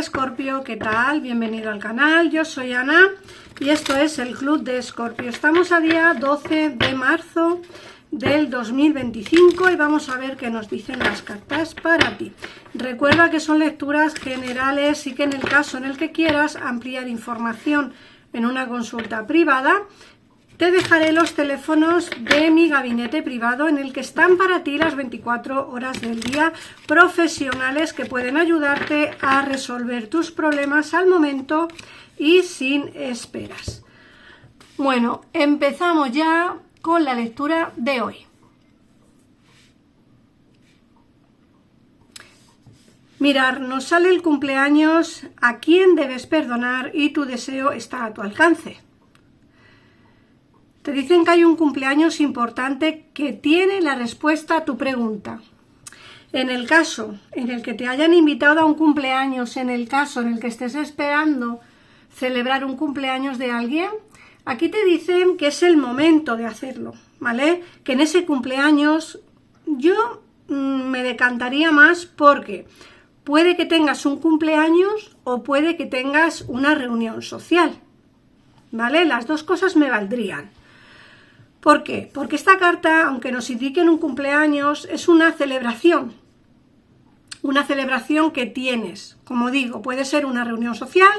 Escorpio, ¿qué tal? Bienvenido al canal, yo soy Ana y esto es el Club de Escorpio. Estamos a día 12 de marzo del 2025 y vamos a ver qué nos dicen las cartas para ti. Recuerda que son lecturas generales y que en el caso en el que quieras ampliar información en una consulta privada, te dejaré los teléfonos de mi gabinete privado en el que están para ti las 24 horas del día, profesionales que pueden ayudarte a resolver tus problemas al momento y sin esperas. Bueno, empezamos ya con la lectura de hoy. Mirar, nos sale el cumpleaños, a quién debes perdonar y tu deseo está a tu alcance. Te dicen que hay un cumpleaños importante que tiene la respuesta a tu pregunta. En el caso en el que te hayan invitado a un cumpleaños, en el caso en el que estés esperando celebrar un cumpleaños de alguien, aquí te dicen que es el momento de hacerlo, ¿vale? Que en ese cumpleaños yo me decantaría más porque puede que tengas un cumpleaños o puede que tengas una reunión social, ¿vale? Las dos cosas me valdrían. ¿Por qué? Porque esta carta, aunque nos indiquen un cumpleaños, es una celebración que tienes. Como digo, puede ser una reunión social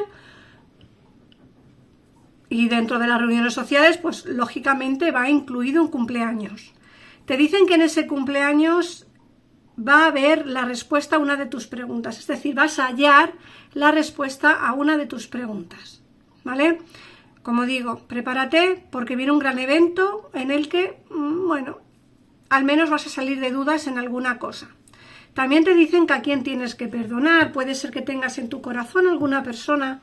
y dentro de las reuniones sociales, pues lógicamente va incluido un cumpleaños. Te dicen que en ese cumpleaños va a haber la respuesta a una de tus preguntas, es decir, vas a hallar la respuesta a una de tus preguntas, ¿vale? Como digo, prepárate porque viene un gran evento en el que, bueno, al menos vas a salir de dudas en alguna cosa. También te dicen que a quién tienes que perdonar. Puede ser que tengas en tu corazón alguna persona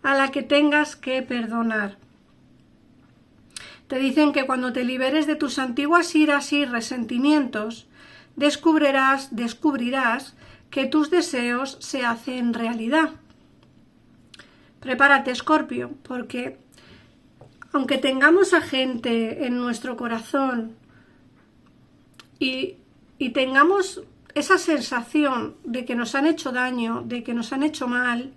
a la que tengas que perdonar. Te dicen que cuando te liberes de tus antiguas iras y resentimientos, descubrirás que tus deseos se hacen realidad. Prepárate, Escorpio, porque aunque tengamos a gente en nuestro corazón y tengamos esa sensación de que nos han hecho daño, de que nos han hecho mal,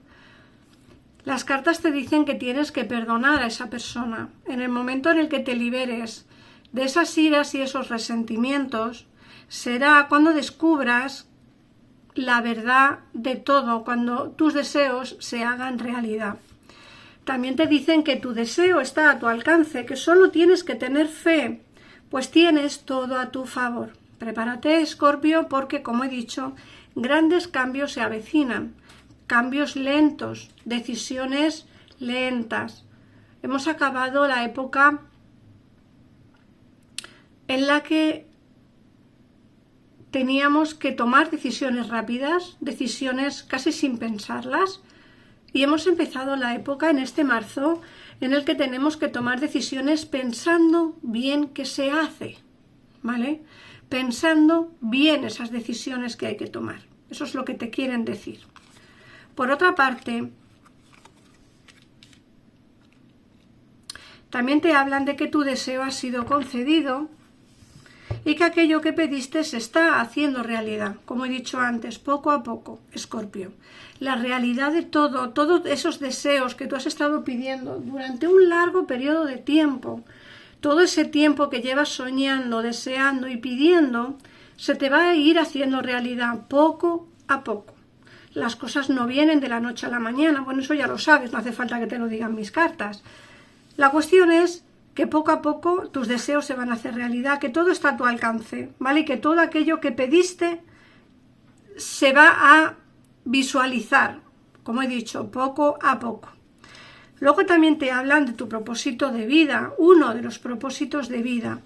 las cartas te dicen que tienes que perdonar a esa persona. En el momento en el que te liberes de esas iras y esos resentimientos, será cuando descubras la verdad de todo, cuando tus deseos se hagan realidad. También te dicen que tu deseo está a tu alcance, que solo tienes que tener fe, pues tienes todo a tu favor. Prepárate, Escorpio, porque, como he dicho, grandes cambios se avecinan, cambios lentos, decisiones lentas. Hemos acabado la época en la que teníamos que tomar decisiones rápidas, decisiones casi sin pensarlas, y hemos empezado la época en este marzo en el que tenemos que tomar decisiones pensando bien qué se hace, ¿vale? Pensando bien esas decisiones que hay que tomar. Eso es lo que te quieren decir. Por otra parte, también te hablan de que tu deseo ha sido concedido y que aquello que pediste se está haciendo realidad. Como he dicho antes, poco a poco, Escorpio. La realidad de todos esos deseos que tú has estado pidiendo durante un largo periodo de tiempo, todo ese tiempo que llevas soñando, deseando y pidiendo, se te va a ir haciendo realidad poco a poco. Las cosas no vienen de la noche a la mañana. Bueno, eso ya lo sabes, no hace falta que te lo digan mis cartas. La cuestión es que poco a poco tus deseos se van a hacer realidad, que todo está a tu alcance, ¿vale? Y que todo aquello que pediste se va a visualizar, como he dicho, poco a poco. Luego también te hablan de tu propósito de vida, uno de los propósitos de vida.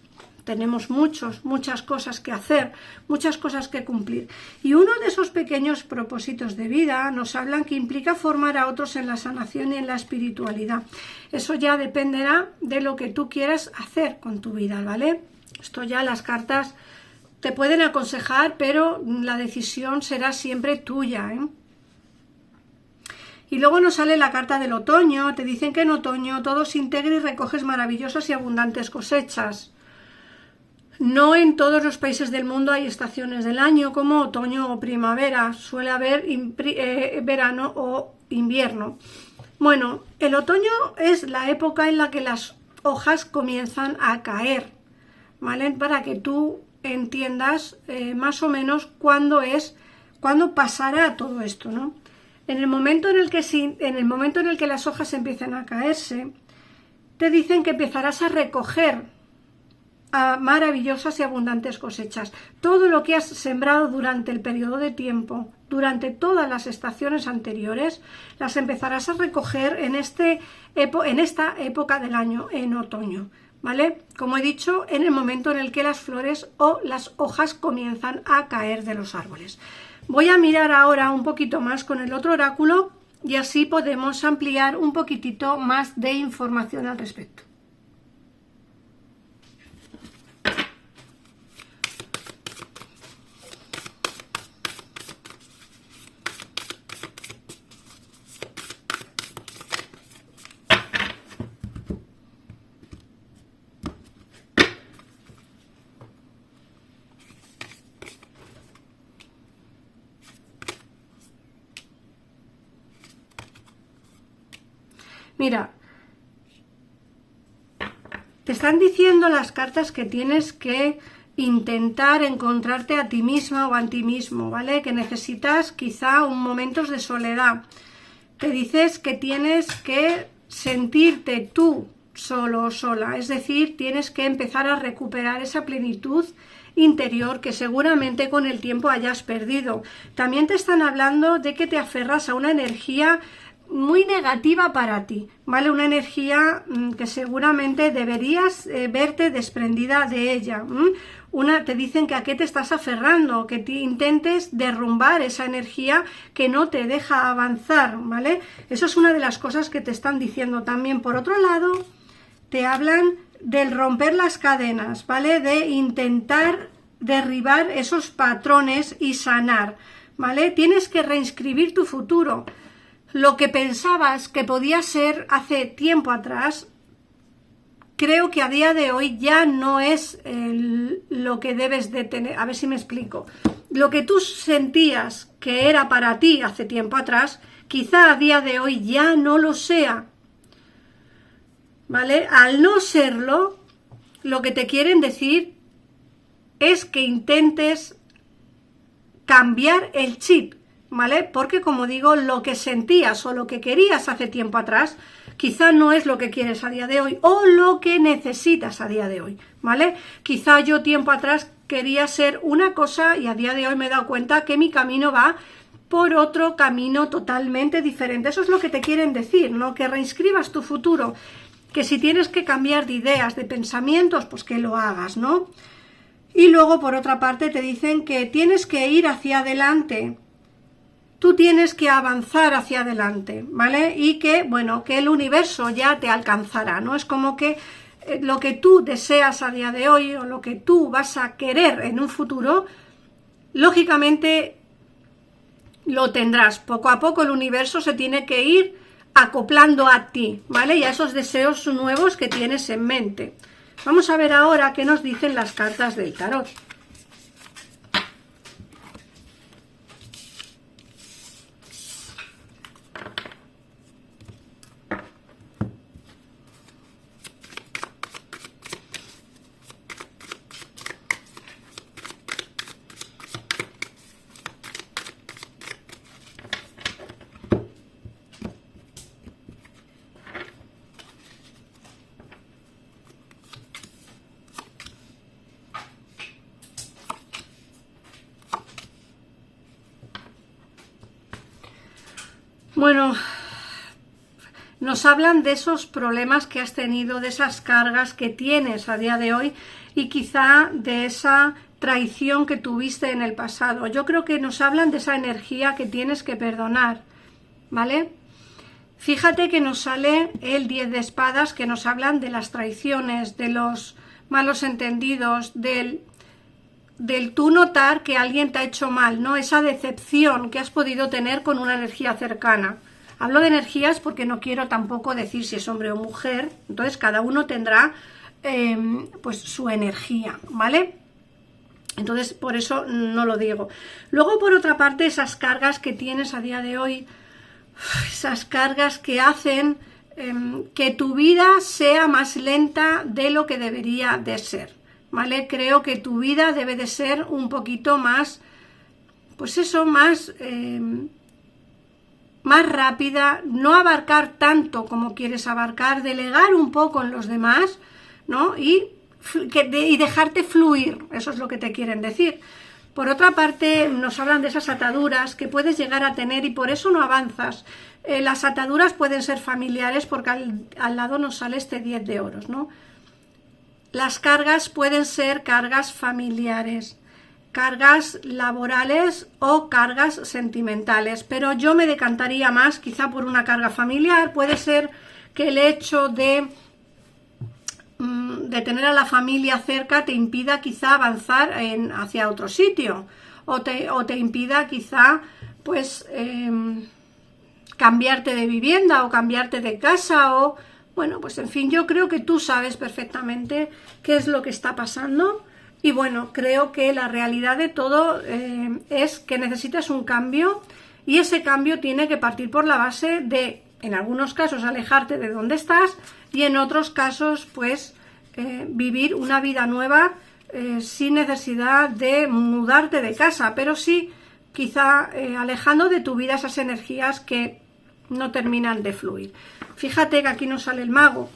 Tenemos muchas cosas que hacer, muchas cosas que cumplir. Y uno de esos pequeños propósitos de vida nos hablan que implica formar a otros en la sanación y en la espiritualidad. Eso ya dependerá de lo que tú quieras hacer con tu vida, ¿vale? Esto ya las cartas te pueden aconsejar, pero la decisión será siempre tuya, ¿eh? Y luego nos sale la carta del otoño. Te dicen que en otoño todo se integra y recoges maravillosas y abundantes cosechas. No en todos los países del mundo hay estaciones del año como otoño o primavera, suele haber verano o invierno. Bueno, el otoño es la época en la que las hojas comienzan a caer, ¿vale? Para que tú entiendas más o menos cuándo pasará todo esto, ¿no? En el momento en el que las hojas empiezan a caerse, te dicen que empezarás a recoger maravillosas y abundantes cosechas. Todo lo que has sembrado durante el periodo de tiempo, durante todas las estaciones anteriores, las empezarás a recoger en esta época del año, en otoño, ¿vale? Como he dicho, en el momento en el que las flores o las hojas comienzan a caer de los árboles. Voy a mirar ahora un poquito más con el otro oráculo y así podemos ampliar un poquitito más de información al respecto. Mira, te están diciendo las cartas que tienes que intentar encontrarte a ti misma o a ti mismo, ¿vale? Que necesitas quizá momentos de soledad. Te dices que tienes que sentirte tú solo o sola, es decir, tienes que empezar a recuperar esa plenitud interior que seguramente con el tiempo hayas perdido. También te están hablando de que te aferras a una energía muy negativa para ti, ¿vale? Una energía que seguramente deberías verte desprendida de ella. Te dicen que a qué te estás aferrando, que te intentes derrumbar esa energía que no te deja avanzar, ¿vale? Eso es una de las cosas que te están diciendo también. Por otro lado, te hablan del romper las cadenas, ¿vale? De intentar derribar esos patrones y sanar, ¿vale? Tienes que reinscribir tu futuro. Lo que pensabas que podía ser hace tiempo atrás, creo que a día de hoy ya no es lo que debes de tener. A ver si me explico. Lo que tú sentías que era para ti hace tiempo atrás, quizá a día de hoy ya no lo sea, ¿vale? Al no serlo, lo que te quieren decir es que intentes cambiar el chip, ¿vale? Porque, como digo, lo que sentías o lo que querías hace tiempo atrás quizá no es lo que quieres a día de hoy o lo que necesitas a día de hoy, ¿vale? Quizá yo tiempo atrás quería ser una cosa y a día de hoy me he dado cuenta que mi camino va por otro camino totalmente diferente. Eso es lo que te quieren decir, ¿no? Que reinscribas tu futuro, que si tienes que cambiar de ideas, de pensamientos, pues que lo hagas, ¿no? Y luego, por otra parte, te dicen que tienes que ir hacia adelante. Tú tienes que avanzar hacia adelante, ¿vale? Y que, bueno, que el universo ya te alcanzará, ¿no? Es como que lo que tú deseas a día de hoy o lo que tú vas a querer en un futuro, lógicamente lo tendrás. Poco a poco el universo se tiene que ir acoplando a ti, ¿vale? Y a esos deseos nuevos que tienes en mente. Vamos a ver ahora qué nos dicen las cartas del tarot. Bueno, nos hablan de esos problemas que has tenido, de esas cargas que tienes a día de hoy y quizá de esa traición que tuviste en el pasado. Yo creo que nos hablan de esa energía que tienes que perdonar, ¿vale? Fíjate que nos sale el 10 de espadas, que nos hablan de las traiciones, de los malos entendidos, del tú notar que alguien te ha hecho mal, ¿no? Esa decepción que has podido tener con una energía cercana. Hablo de energías porque no quiero tampoco decir si es hombre o mujer, entonces cada uno tendrá pues su energía, ¿vale? Entonces, por eso no lo digo. Luego, por otra parte, esas cargas que tienes a día de hoy, esas cargas que hacen que tu vida sea más lenta de lo que debería de ser, ¿vale? Creo que tu vida debe de ser un poquito más, pues eso, más rápida, no abarcar tanto como quieres abarcar, delegar un poco en los demás, ¿no? Y dejarte fluir, eso es lo que te quieren decir. Por otra parte, nos hablan de esas ataduras que puedes llegar a tener y por eso no avanzas. Las ataduras pueden ser familiares porque al lado nos sale este 10 de oros, ¿no? Las cargas pueden ser cargas familiares, cargas laborales o cargas sentimentales, pero yo me decantaría más quizá por una carga familiar. Puede ser que el hecho de tener a la familia cerca te impida quizá avanzar hacia otro sitio o te impida quizá pues cambiarte de vivienda o cambiarte de casa o bueno, pues en fin, yo creo que tú sabes perfectamente qué es lo que está pasando y bueno, creo que la realidad de todo es que necesitas un cambio y ese cambio tiene que partir por la base de, en algunos casos, alejarte de donde estás y en otros casos, pues, vivir una vida nueva sin necesidad de mudarte de casa, pero sí, quizá alejando de tu vida esas energías que no terminan de fluir. Fíjate que aquí nos sale el mago.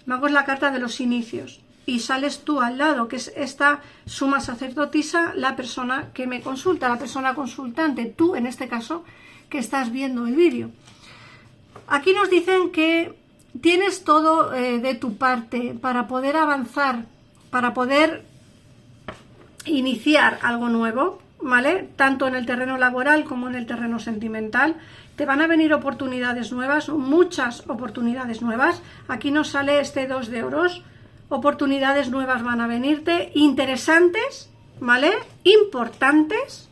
El mago es la carta de los inicios y sales tú al lado, que es esta suma sacerdotisa, la persona que me consulta, la persona consultante, tú en este caso que estás viendo el vídeo. Aquí nos dicen que tienes todo de tu parte para poder avanzar, para poder iniciar algo nuevo, ¿vale? Tanto en el terreno laboral como en el terreno sentimental. Te van a venir oportunidades nuevas, muchas oportunidades nuevas. Aquí nos sale este 2 de oros. Oportunidades nuevas van a venirte, interesantes, ¿vale? Importantes.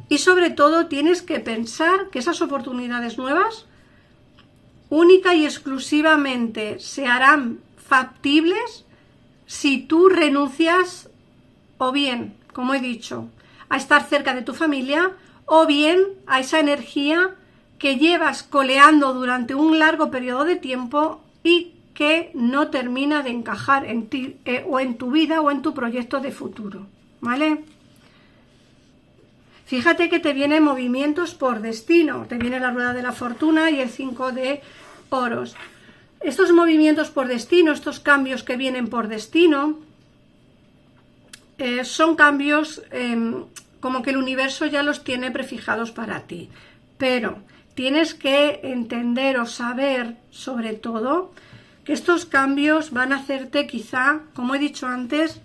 Y sobre todo tienes que pensar que esas oportunidades nuevas única y exclusivamente se harán factibles si tú renuncias o bien, como he dicho, a estar cerca de tu familia o bien a esa energía que llevas coleando durante un largo periodo de tiempo y que no termina de encajar en ti o en tu vida o en tu proyecto de futuro, ¿vale? Fíjate que te vienen movimientos por destino, te viene la rueda de la fortuna y el 5 de oros. Estos movimientos por destino, estos cambios que vienen por destino, son cambios como que el universo ya los tiene prefijados para ti, pero tienes que entender o saber sobre todo que estos cambios van a hacerte quizá, como he dicho antes,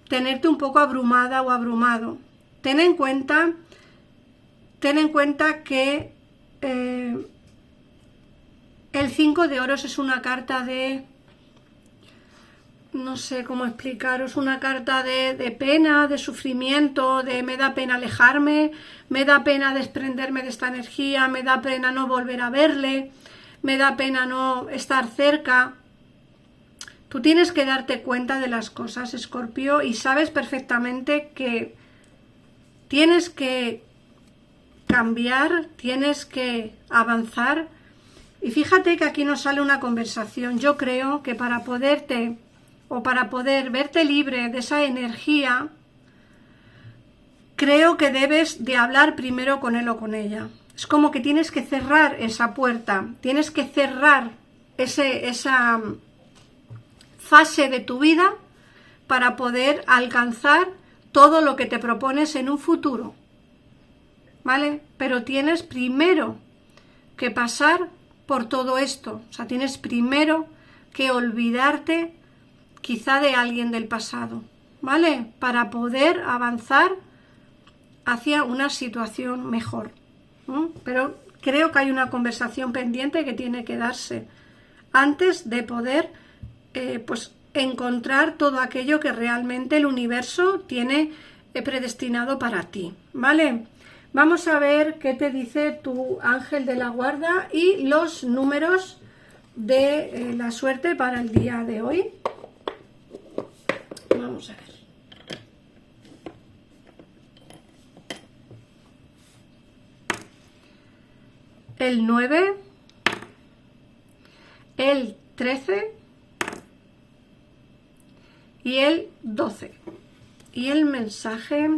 tenerte un poco abrumada o abrumado. Ten en cuenta que el 5 de oros es una carta de, no sé cómo explicaros, una carta de pena, de sufrimiento, de me da pena alejarme, me da pena desprenderme de esta energía, me da pena no volver a verle, me da pena no estar cerca. Tú tienes que darte cuenta de las cosas, Escorpio, y sabes perfectamente que tienes que cambiar, tienes que avanzar. Y fíjate que aquí nos sale una conversación. Yo creo que para poder verte libre de esa energía, creo que debes de hablar primero con él o con ella. Es como que tienes que cerrar esa puerta, tienes que cerrar esa fase de tu vida para poder alcanzar todo lo que te propones en un futuro, ¿vale? Pero tienes primero que pasar por todo esto, o sea, tienes primero que olvidarte quizá de alguien del pasado, ¿vale? Para poder avanzar hacia una situación mejor, ¿no? Pero creo que hay una conversación pendiente que tiene que darse antes de poder pues encontrar todo aquello que realmente el universo tiene predestinado para ti, ¿vale? Vamos a ver qué te dice tu ángel de la guarda y los números de la suerte para el día de hoy. Vamos a ver. El 9, el 13 y el 12. Y el mensaje: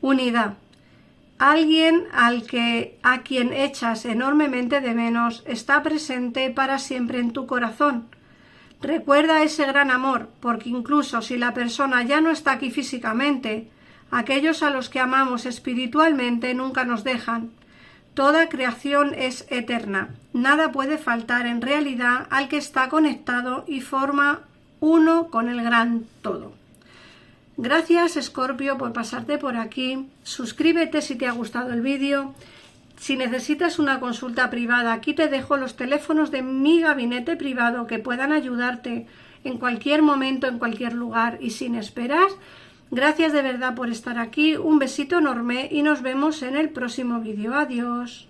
unidad. Alguien a quien echas enormemente de menos está presente para siempre en tu corazón. Recuerda ese gran amor, porque incluso si la persona ya no está aquí físicamente, aquellos a los que amamos espiritualmente nunca nos dejan. Toda creación es eterna. Nada puede faltar en realidad al que está conectado y forma uno con el gran todo. Gracias, Escorpio, por pasarte por aquí. Suscríbete si te ha gustado el vídeo. Si necesitas una consulta privada, aquí te dejo los teléfonos de mi gabinete privado que puedan ayudarte en cualquier momento, en cualquier lugar y sin esperas. Gracias de verdad por estar aquí. Un besito enorme y nos vemos en el próximo vídeo. Adiós.